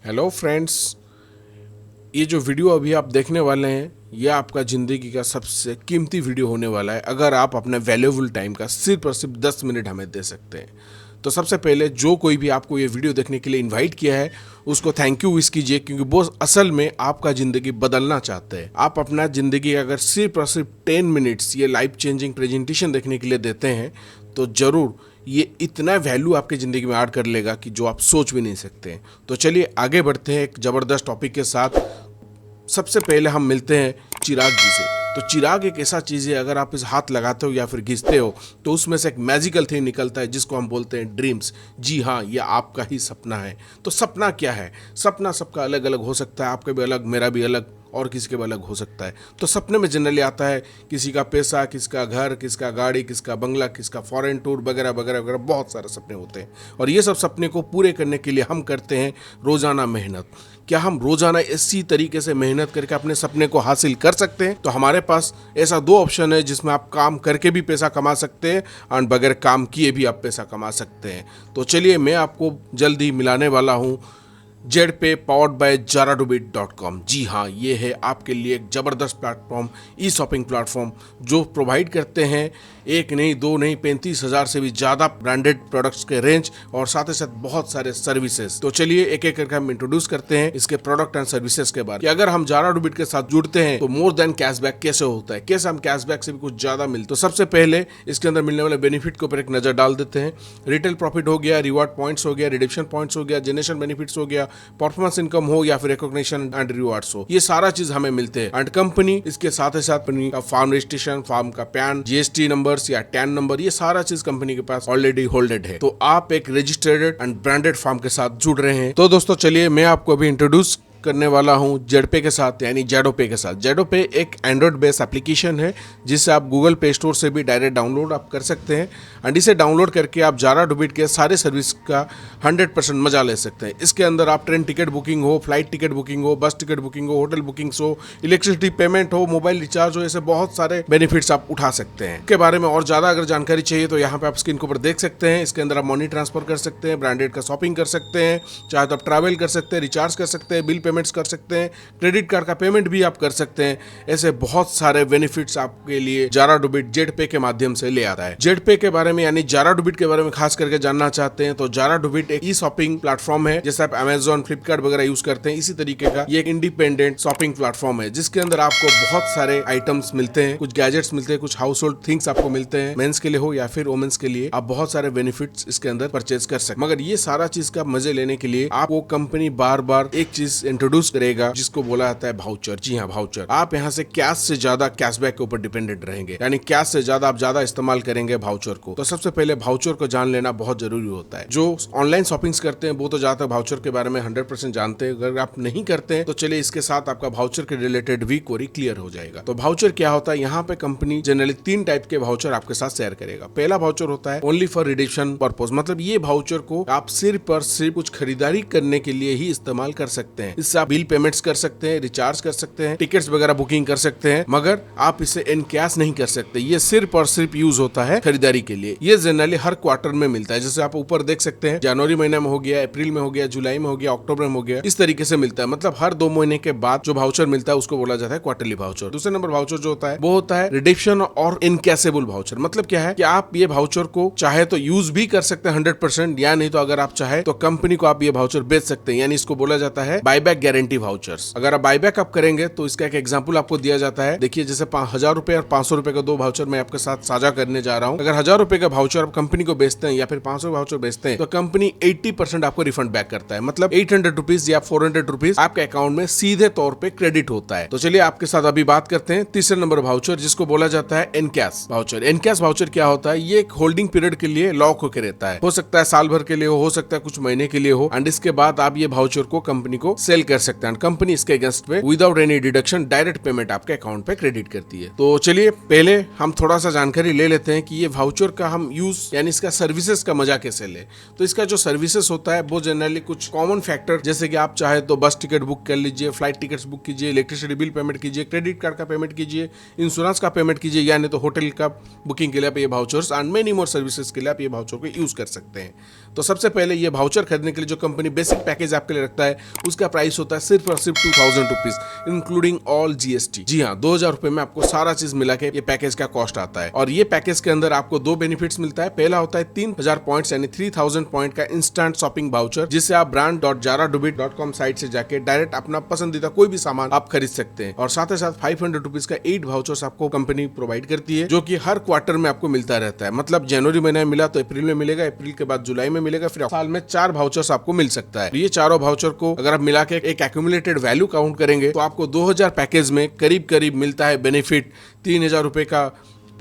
Hello friends, ये जो video अभी आप देखने वाले हैं ये आपका ज़िंदगी का सबसे कीमती वीडियो होने वाला है अगर आप अपने वैल्यूबल टाइम का सिर्फ और सिर्फ 10 मिनट हमें दे सकते हैं। तो सबसे पहले जो कोई भी आपको ये वीडियो देखने के लिए इनवाइट किया है उसको थैंक यू विश कीजिए, क्योंकि वो असल में आपका ज़िंदगी बदलना चाहते हैं। आप अपना ज़िंदगी अगर सिर्फ और सिर्फ 10 मिनट्स ये लाइफ चेंजिंग प्रेजेंटेशन देखने के लिए देते हैं तो ज़रूर ये इतना वैल्यू आपकी ज़िंदगी में ऐड कर लेगा कि जो आप सोच भी नहीं सकते हैं। तो चलिए आगे बढ़ते हैं एक ज़बरदस्त टॉपिक के साथ। सबसे पहले हम मिलते हैं चिराग जी से। तो चिराग एक ऐसा चीज़ है, अगर आप इस हाथ लगाते हो या फिर घिसते हो तो उसमें से एक मैजिकल थिंग निकलता है जिसको हम बोलते हैं ड्रीम्स। जी हाँ, ये आपका ही सपना है। तो सपना क्या है? सपना सबका अलग अलग हो सकता है, आपका भी अलग, मेरा भी अलग, और किसी के भी अलग हो सकता है। तो सपने में जनरली आता है किसी का पैसा, किसका घर, किसका गाड़ी, किसका बंगला, किसका फॉरेन टूर वगैरह वगैरह वगैरह, बहुत सारे सपने होते हैं। और ये सब सपने को पूरे करने के लिए हम करते हैं रोज़ाना मेहनत। क्या हम रोज़ाना इसी तरीके से मेहनत करके अपने सपने को हासिल कर सकते हैं? तो हमारे पास ऐसा दो ऑप्शन है जिसमें आप काम करके भी पैसा कमा सकते हैं और बगैर काम किए भी आप पैसा कमा सकते हैं। तो चलिए मैं आपको जल्दी मिलाने वाला हूँ जेडपे पावर्ड बाय jaradobit.com। जी हाँ, ये है आपके लिए एक ज़बरदस्त प्लेटफॉर्म, ई शॉपिंग प्लेटफॉर्म जो प्रोवाइड करते हैं एक नहीं, दो नहीं, 35,000 से भी ज़्यादा ब्रांडेड प्रोडक्ट्स के रेंज और साथ ही साथ बहुत सारे सर्विसेज। तो चलिए एक एक करके हम इंट्रोड्यूस करते हैं इसके प्रोडक्ट एंड सर्विसेज के बारे में। अगर हम जाराडोबिट के साथ जुड़ते हैं तो मोर देन कैशबैक कैसे होता है, कैसे हम कैशबैक से भी कुछ ज़्यादा मिलते। तो सबसे पहले इसके अंदर मिलने वाले बेनिफिट के ऊपर एक नज़र डाल देते हैं। रिटेल प्रॉफिट हो गया, रिवार्ड पॉइंट्स हो गया, रिडेम्पशन पॉइंट्स हो गया, जनरेशन बेनिफिट्स हो गया, परफॉर्मेंस इनकम हो या फिर रिकॉग्निशन एंड रिवार्ड्स हो, ये सारा चीज हमें मिलते हैं। एंड कंपनी इसके साथ ही साथ कंपनी का फार्म रजिस्ट्रेशन, फार्म का पैन, जीएसटी नंबर्स या टैन नंबर, ये सारा चीज कंपनी के पास ऑलरेडी होल्डेड है। तो आप एक रजिस्टर्ड एंड ब्रांडेड फार्म के साथ जुड़ रहे हैं। तो दोस्तों चलिए मैं आपको अभी इंट्रोड्यूस करने वाला हूं जेडपे के साथ, यानी जेडोपे के साथ। जेडोपे एक एंड्रॉइड बेस्ड एप्लीकेशन है जिससे आप गूगल प्ले स्टोर से भी डायरेक्ट डाउनलोड आप कर सकते हैं। एंड इसे डाउनलोड करके आप जाराडोबिट के सारे सर्विस का 100% मजा ले सकते हैं। इसके अंदर आप ट्रेन टिकट बुकिंग हो, फ्लाइट टिकट बुकिंग हो, बस टिकट बुकिंग हो, होटल बुकिंग्स हो, इलेक्ट्रिसिटी पेमेंट हो, मोबाइल रिचार्ज हो, ऐसे बहुत सारे बेनिफिट्स आप उठा सकते हैं। इसके बारे में और ज्यादा अगर जानकारी चाहिए तो यहाँ पे आप स्क्रीन के ऊपर देख सकते हैं। इसके अंदर आप मनी ट्रांसफर कर सकते हैं, ब्रांडेड का शॉपिंग कर सकते हैं, चाहे तो आप ट्रैवल कर सकते हैं, रिचार्ज कर सकते हैं, बिल पेमेंट्स कर सकते हैं, क्रेडिट कार्ड का पेमेंट भी आप कर सकते हैं। ऐसे बहुत सारे बेनिफिट्स आपके लिए जाराडोबिट जेडपे के माध्यम से ले आता है। जेडपे के बारे में यानी जाराडोबिट के बारे में खास करके जानना चाहते हैं तो जाराडोबिट एक ई शॉपिंग प्लेटफॉर्म है। जैसे आप अमेजॉन, फ्लिपकार्ट वगैरह यूज करते हैं, इसी तरीके का ये एक इंडिपेंडेंट शॉपिंग प्लेटफॉर्म है जिसके अंदर आपको बहुत सारे आइटम्स मिलते हैं, कुछ गैजेट्स मिलते हैं, कुछ हाउस होल्ड थिंग्स आपको मिलते हैं, मेंस के लिए हो या फिर वुमेन्स के लिए। आप बहुत सारे बेनिफिट्स इसके अंदर परचेज कर सकते हैं। मगर ये सारा चीज का मजे लेने के लिए आपको कंपनी बार बार एक चीज इंट्रोड्यूस करेगा जिसको बोला जाता है भाउचर। जी हाँ, भाउचर। आप यहाँ से कैश से ज्यादा कैशबैक के ऊपर डिपेंडेंट रहेंगे, यानी कैश से ज्यादा आप ज्यादा इस्तेमाल करेंगे भाउचर को। तो सबसे पहले भाउचर को जान लेना बहुत जरूरी होता है। जो ऑनलाइन शॉपिंग्स करते हैं वो तो ज्यादातर भाउचर के बारे में 100% जानते हैं। अगर आप नहीं करते हैं तो चलिए इसके साथ आपका भाउचर के रिलेटेड भी क्वेरी क्लियर हो जाएगा। तो भाउचर क्या होता है? यहाँ पे कंपनी जनरली 3 टाइप के भाउचर आपके साथ शेयर करेगा। पहला भाउचर होता है ओनली फॉर रिडेम्पशन पर्पस, मतलब ये भाउचर को आप सिर्फ और सिर्फ कुछ खरीदारी करने के लिए ही इस्तेमाल कर सकते हैं। इससे आप बिल पेमेंट्स कर सकते हैं, रिचार्ज कर सकते हैं, टिकट्स वगैरह बुकिंग कर सकते हैं, मगर आप इसे इन कैश नहीं कर सकते। ये सिर्फ और सिर्फ यूज होता है खरीदारी के लिए। ये जनरली हर क्वार्टर में मिलता है। जैसे आप ऊपर देख सकते हैं, जनवरी महीने में हो गया, अप्रैल में हो गया, जुलाई में हो गया, अक्टूबर में हो गया, इस तरीके से मिलता है। मतलब हर 2 महीने के बाद जो भाउचर मिलता है उसको बोला जाता है क्वार्टरली भाउचर। दूसरे नंबर भाउचर जो होता है वो होता है रिडेम्पशन और इनकैशेबल भाउचर। मतलब क्या है कि आप ये भाउचर को चाहे तो यूज भी कर सकते हैं 100%, या नहीं तो अगर आप चाहे तो कंपनी को आप ये भाउचर बेच सकते हैं, यानी इसको बोला जाता है बायबैक गारंटी भाउचर्स। अगर आप बायबैक आप करेंगे तो इसका एक एग्जांपल आपको दिया जाता है। देखिए जैसे 1000 रुपए और 500 रुपए का 2 भाउचर मैं आपके साथ साझा करने जा रहा हूं। अगर 1000 रुपए का भाउचर आप कंपनी को बेचते हैं या फिर 500 भाउचर बेचते हैं तो कंपनी 80% आपको रिफंड बैक करता है। मतलब 800 रुपीज या 400 रुपीज आपके अकाउंट में सीधे तौर पे क्रेडिट होता है। तो चलिए आपके साथ अभी बात करते हैं तीसरे नंबर भाउचर जिसको बोला जाता है एनकैश भाउचर। एनकैश भाउचर क्या होता है? ये एक होल्डिंग पीरियड के लिए लॉक होकर रहता है। हो सकता है साल भर के लिए हो सकता है कुछ महीने के लिए हो, एंड इसके बाद आप ये भाउचर को कंपनी को सेल कर सकते हैं। कंपनी इसके अगेंस्ट पे without any deduction direct payment आपके अकाउंट पे क्रेडिट करती है। तो चलिए पहले हम थोड़ा सा जानकारी ले लेते हैं कि ये भाउचर का हम यूज यानी इसका सर्विसेज का मजा कैसे ले। तो इसका जो सर्विसेज होता है वो जनरली कुछ कॉमन फैक्टर, जैसे कि आप चाहे तो बस टिकट बुक कर लीजिए, फ्लाइट टिकट्स बुक कीजिए, इलेक्ट्रिसिटी बिल पेमेंट कीजिए, क्रेडिट कार्ड का पेमेंट कीजिए, इंश्योरेंस का पेमेंट कीजिए, यानी तो होटल का बुकिंग के लिए आप ये vouchers and many more services के लिए आप ये भाउचर को यूज कर सकते हैं। तो सबसे पहले ये वाउचर खरीदने के लिए जो कंपनी बेसिक पैकेज आपके लिए रखता है उसका प्राइस होता है सिर्फ और सिर्फ 2000 रुपीज इंक्लूडिंग ऑल जीएसटी। जी हाँ, 2000 रुपए में आपको सारा चीज मिला के ये पैकेज का कॉस्ट आता है। और ये पैकेज के अंदर आपको 2 बेनिफिट्स मिलता है। पहला होता है 3000 पॉइंट्स यानी 3000 पॉइंट का इंस्टेंट शॉपिंग वाउचर, जिससे आप brand.jaradubit.com साइट से जाके डायरेक्ट अपना पसंदीदा कोई भी सामान आप खरीद सकते हैं। और साथ ही साथ 500 रुपीज का 8 वाउचर्स आपको कंपनी प्रोवाइड करती है, जो कि हर क्वार्टर में आपको मिलता रहता है। मतलब जनवरी महीने में मिला तो अप्रैल में मिलेगा, अप्रैल के बाद जुलाई में मिलेगा, फिर साल में 4 वाउचर्स आपको मिल सकता है। ये चारों वाउचर को अगर आप मिला के एक एक्यूमुलेटेड वैल्यू काउंट करेंगे तो आपको 2000 पैकेज में करीब करीब मिलता है बेनिफिट 3000 रुपए का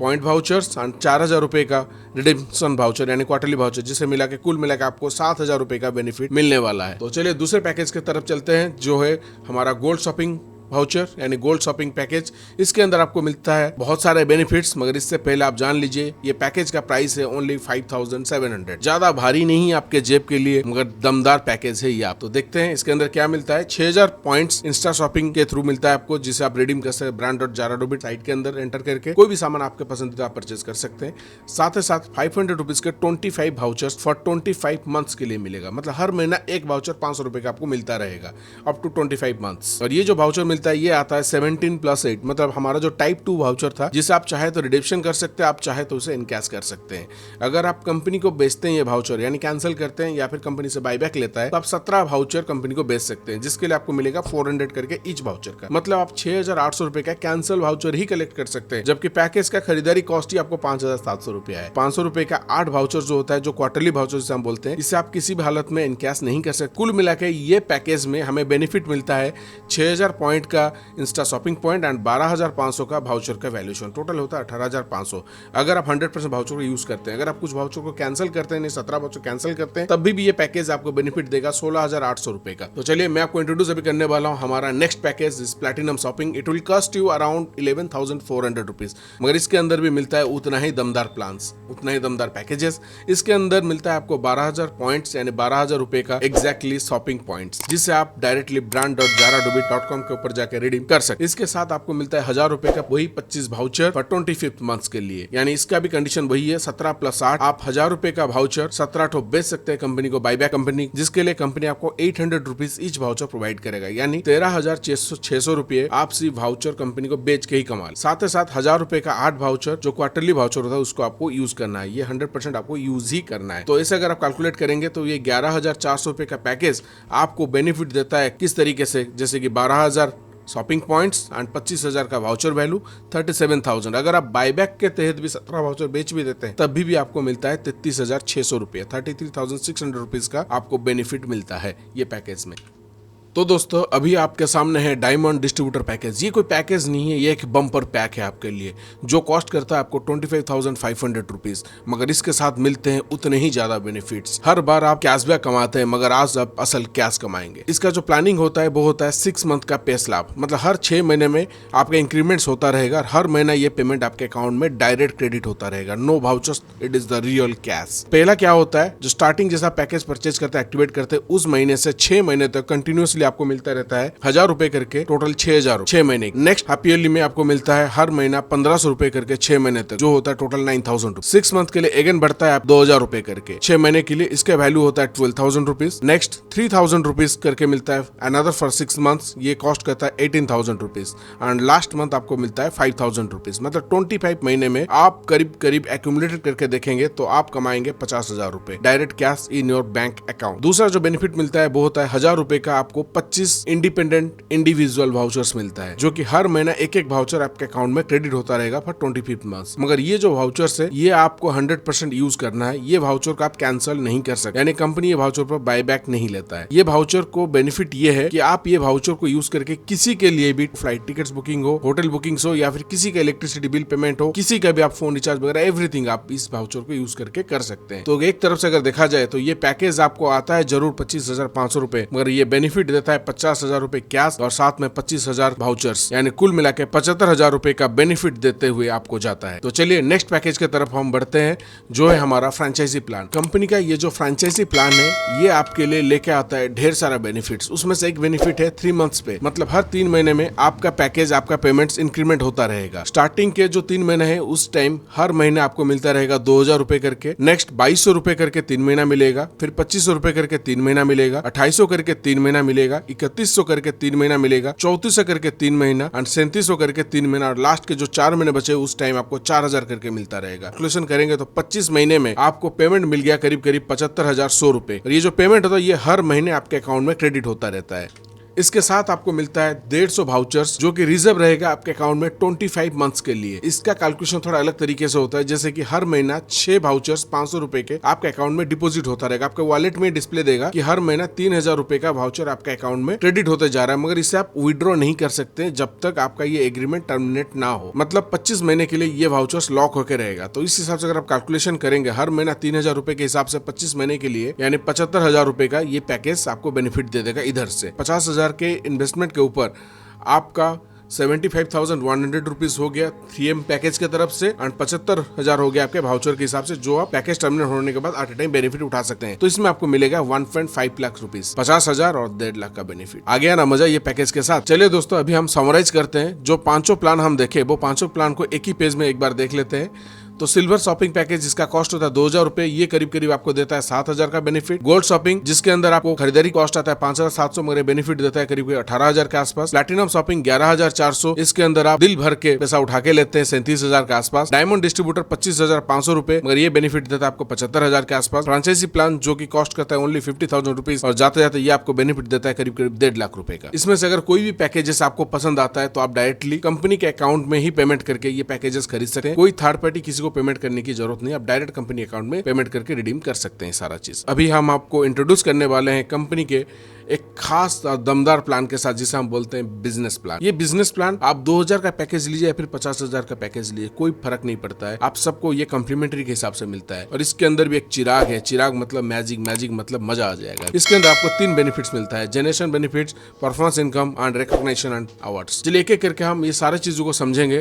पॉइंट वाउचर्स और 4000 रुपए का रिडेम्पशन वाउचर यानी क्वार्टरली वाउचर, जिसे मिला के कुल मिला के आपको 7000 रुपए का बेनिफिट मिलने वाला है। तो चलिए दूसरे पैकेज की तरफ चलते हैं, जो है हमारा गोल्ड शॉपिंग वाउचर यानी गोल्ड शॉपिंग पैकेज। इसके अंदर आपको मिलता है बहुत सारे बेनिफिट्स, मगर इससे पहले आप जान लीजिए ये पैकेज का प्राइस है ओनली 5700। ज्यादा भारी नहीं आपके जेब के लिए, मगर दमदार पैकेज है ये। आप तो देखते हैं इसके अंदर क्या मिलता है। 6000 पॉइंट्स इंस्टा शॉपिंग के थ्रू मिलता है आपको, जिसे आप रिडीम कर सकते हैं brand.jaradubit साइट के अंदर एंटर करके कोई भी सामान आपके पसंदीदा आप परचेज कर सकते हैं। साथ ही साथ 500 रुपीज के 25 वाउचर्स फॉर 25 मंथ्स के लिए मिलेगा। मतलब हर महीना एक वाउचर 500 रुपए का आपको मिलता रहेगा अप टू 25 मंथ्स। और ये जो वाउचर मिलता है ये आता है 17+8, मतलब हमारा जो टाइप 2 वाउचर था, जिसे आप चाहे तो रिडेम्पशन कर सकते हैं, आप चाहे तो उसे इनकैश कर सकते हैं। अगर आप कंपनी को बेचते हैं ये वाउचर यानी कैंसिल करते हैं या फिर कंपनी से बायबैक लेता है, तो आप 17 वाउचर कंपनी को बेच सकते हैं, जिसके लिए आपको मिलेगा 400 करके ईच वाउचर का। मतलब आप 6800 रुपए का कैंसिल वाउचर ही कलेक्ट कर सकते हैं, जबकि पैकेज का खरीदारी कॉस्ट ही आपको 5700 रुपया है। 500 रुपए का 8 वाउचर जो होता है, जो क्वार्टरली वाउचर जिसे हम बोलते हैं, इसे आप किसी भी हालत में इनकैश नहीं कर सकते। कुल मिला के ये पैकेज में हमें बेनिफिट मिलता है 6000 पॉइंट का इंस्टा शॉपिंग पॉइंट एंड 12500 का वाउचर का वैल्यूएशन। टोटल होता है 18500 अगर आप 100% वाउचर को यूज करते हैं। अगर आप कुछ वाउचर को कैंसिल करते हैं, 17 वाउचर कैंसिल करते हैं, तब भी ये पैकेज आपको बेनिफिट देगा 16800 रुपए का। तो चलिए मैं आपको इंट्रोड्यूस अभी करने वाला हूं हमारा नेक्स्ट पैकेज इस platinum shopping. It will cost you around 11400 rupees, मगर इसके अंदर भी मिलता है उतना ही दमदार प्लान्स, उतना ही दमदार पैकेजेस। इसके अंदर मिलता है आपको 12000 पॉइंट्स यानी 12000 रुपए का एग्जैक्टली शॉपिंग पॉइंट्स, जिससे आप डायरेक्टली brand.jaradubit.com के ऊपर जाकर रिडीम कर सकते। इसके साथ आपको मिलता है 1000 रुपए का वही 25 वाउचर फॉर 25 मंथ्स के लिए, यानी इसका भी कंडीशन वही है 17+8। आप 1000 रुपए का वाउचर 17 ठो बेच सकते हैं कंपनी को, बायबैक कंपनी, जिसके लिए कंपनी आपको 800 रुपीज ईच वाउचर प्रोवाइड करेगा, यानी 13600 रुपए आप सिर्फ वाउचर कंपनी को बेच के ही कमा। साथ ही साथ 1000 रुपए का 8 वाउचर जो क्वार्टरली वाउचर होता है उसको आपको यूज करना है। ये 100% आपको यूज ही करना है। तो ऐसे अगर आप कैलकुलेट करेंगे तो ये 11400 रुपए का पैकेज आपको बेनिफिट देता है किस तरीके से, जैसे कि 12000 शॉपिंग पॉइंट्स एंड 25000 का वाउचर वैल्यू 37000। अगर आप बायबैक के तहत भी 17 वाउचर बेच भी देते हैं तब भी आपको मिलता है 33600 रुपये, 33600 रुपीज का आपको बेनिफिट मिलता है ये पैकेज में। तो दोस्तों अभी आपके सामने है डायमंड डिस्ट्रीब्यूटर पैकेज। ये कोई पैकेज नहीं है, ये एक बम्पर पैक है आपके लिए, जो कॉस्ट करता है आपको 25,500 रुपीज, मगर इसके साथ मिलते हैं उतने ही ज्यादा बेनिफिट्स। हर बार आप कैशबैक कमाते हैं, मगर आज आप असल कैश कमाएंगे। इसका जो प्लानिंग होता है वो होता है 6 मंथ का पे स्लैब, मतलब हर 6 महीने में आपका इंक्रीमेंट्स होता रहेगा। हर महीना ये पेमेंट आपके अकाउंट में डायरेक्ट क्रेडिट होता रहेगा, no vouchers, it is the real cash. पहला क्या होता है, जो स्टार्टिंग जैसा पैकेज परचेज करते हैं, एक्टिवेट करते हैं, उस महीने से 6 महीने तक कंटिन्यूअसली आपको मिलता रहता है 1000 रुपए करके, टोटल 6000 6 महीने। नेक्स्ट हैप्पी ईयरली में आपको मिलता है हर महीना 1500 रुपए करके 6 महीने तक, जो होता है टोटल 9000 रुपीज। 6 मंथ के लिए अगेन बढ़ता है आप 2000 रुपए करके 6 महीने के लिए, इसका वैल्यू होता है 12000 रुपीज। नेक्स्ट 3000 रुपीज करके मिलता है अनदर फॉर 6 मंथ्स, ये कॉस्ट करता है 18000 रुपीज। एंड लास्ट मंथ आपको मिलता है 5000 रुपीज। मतलब 25 महीने में आप करीब करीब एक्यूमुलेटेड करके देखेंगे तो आप कमाएंगे 50000 रुपए direct cash in your bank account. दूसरा जो बेनिफिट मिलता है वो होता है 1000 रुपए का आपको 25 इंडिपेंडेंट इंडिविजुअल वाउचर्स मिलता है, जो कि हर महीना एक वाउचर आपके अकाउंट में क्रेडिट होता रहेगा फॉर 25 मंथ्स। मगर ये जो वाउचर्स है ये आपको 100% यूज करना है। ये वाउचर को आप कैंसिल नहीं कर सकते, यानी कंपनी ये वाउचर पर बायबैक नहीं लेता है। ये वाउचर को बेनिफिट ये है कि आप ये वाउचर को यूज करके किसी के लिए भी फ्लाइट टिकट्स बुकिंग हो, होटल बुकिंग्स हो, या फिर किसी का इलेक्ट्रिसिटी बिल पेमेंट हो, किसी का भी आप फोन रिचार्ज वगैरह एवरीथिंग आप इस वाउचर को यूज करके कर सकते हैं। तो एक तरफ से अगर देखा जाए तो ये पैकेज आपको आता है जरूर 25,500 रुपए, मगर ये बेनिफिट देता है 50,000 रुपए कैश और साथ में 25,000 वाउचर्स, यानी कुल मिला के 75,000 रुपए का बेनिफिट देते हुए आपको जाता है। तो चलिए नेक्स्ट पैकेज की तरफ हम बढ़ते हैं, जो है हमारा फ्रेंचाइजी प्लान। कंपनी का ये जो फ्रेंचाइजी प्लान है ये आपके लिए लेके आता है ढेर सारा बेनिफिट्स। उसमें से एक बेनिफिट है 3 मंथ्स पे, मतलब हर 3 महीने में आपका पैकेज, आपका पेमेंट्स इंक्रीमेंट होता रहेगा। स्टार्टिंग के जो 3 महीने हैं उस टाइम हर महीने आपको मिलता रहेगा 2,000 रुपए करके, नेक्स्ट 2,200 रुपए करके 3 महीना मिलेगा, फिर 2,500 रुपए करके 3 महीना मिलेगा, 2,800 करके 3 महीना मिलेगा, 3,100 करके 3 महीना मिलेगा, 3,400 करके 3 महीना और 3,3700 करके 3 महीना, और लास्ट के जो 4 महीने बचे उस टाइम आपको 4,000 करके मिलता रहेगा। कैलकुलेशन करेंगे तो 25 महीने में आपको पेमेंट मिल गया करीब 75,100 रुपए। और ये जो पेमेंट होता है ये हर महीने आपके अकाउंट में क्रेडिट होता रहता है। इसके साथ आपको मिलता है 150 वाउचर्स, जो कि रिजर्व रहेगा आपके अकाउंट में 25 मंथ्स के लिए। इसका कैलकुलेशन थोड़ा अलग तरीके से होता है, जैसे कि हर महीना 6 वाउचर्स 500 रुपए के आपके अकाउंट में डिपॉजिट होता रहेगा। आपके वॉलेट में डिस्प्ले देगा कि हर महीना 3,000 रुपए का वाउचर आपके अकाउंट में क्रेडिट होते जा रहा है, मगर इसे आप विड्रॉ नहीं कर सकते जब तक आपका ये एग्रीमेंट टर्मिनेट ना हो। मतलब 25 महीने के लिए ये वाउचर्स लॉक होकर रहेगा। तो इस हिसाब से अगर आप कैलकुलेशन करेंगे हर महीना 3,000 रुपए के हिसाब से 25 महीने के लिए, यानी 75,000 रुपए का ये पैकेज आपको बेनिफिट दे देगा। इधर से 50,000 के इन्वेस्टमेंट के ऊपर आपका 75,100 रुपीज हो गया 3M पैकेज के तरफ से, और 75,000 हो गया आपके वाउचर के हिसाब से, जो आप पैकेज टर्मिनेट होने के बाद एट ए टाइम बेनिफिट उठा सकते हैं। तो इसमें आपको मिलेगा 1.5 लाख रुपीज, 50,000 और 1.5 लाख का बेनिफिट। आ गया ना मजा ये पैकेज के साथ। चलिए दोस्तों, अभी हम समराइज करते हैं। जो 5 प्लान हम देखे वो 5 प्लान को एक ही पेज में एक बार देख लेते हैं। तो सिल्वर शॉपिंग पैकेज जिसका कॉस्ट होता है 2,000 रुपए, ये करीब करीब आपको देता है 7,000 का बेनिफिट। गोल्ड शॉपिंग जिसके अंदर आपको खरीदारी कॉस्ट आता है 5,700, मगर बेनिफिट देता है करीब 18,000 के आसपास। प्लैटिनम शॉपिंग 11,400, इसके अंदर आप दिल भर के पैसा उठा के लेते हैं 37,000 के आसपास। डायमंड डिस्ट्रीब्यूटर 25,500 रुपए, मगर ये बेनिफिट देता है आपको 75,000 के आसपास। फ्रेंचाइजी प्लान जो की कॉस्ट करता है ओनली 50,000 रुपीज, और जाते जाते ये आपको बेनिफिट देता है करीब करीब 1.5 लाख रुपए का। इसमें से अगर कोई भी पैकेजेस आपको पसंद आता है तो आप डायरेक्टली कंपनी के अकाउंट में ही पेमेंट करके ये पैकेजेस खरीद सकते हैं। कोई थर्ड पार्टी किसी को पेमेंट करने की जरूरत नहीं, आप डायरेक्ट कंपनी अकाउंट में पेमेंट करके रिडीम कर सकते हैं सारा चीज। अभी हम आपको इंट्रोड्यूस करने वाले हैं कंपनी के एक खास दमदार प्लान के साथ, जिसे हम बोलते हैं बिजनेस प्लान। ये बिजनेस प्लान आप 2,000 का पैकेज लीजिए या फिर 50,000 का पैकेज लीजिए, कोई फर्क नहीं पड़ता है। आप सबको ये कम्प्लीमेंट्री के हिसाब से मिलता है। और इसके अंदर भी एक चिराग है, चिराग मतलब मैजिक, मैजिक मतलब मजा आ जाएगा। इसके अंदर आपको 3 बेनिफिट्स मिलता है, generation benefits, performance income and recognition and awards. चलिए एक एक करके हम ये सारी चीजों को समझेंगे।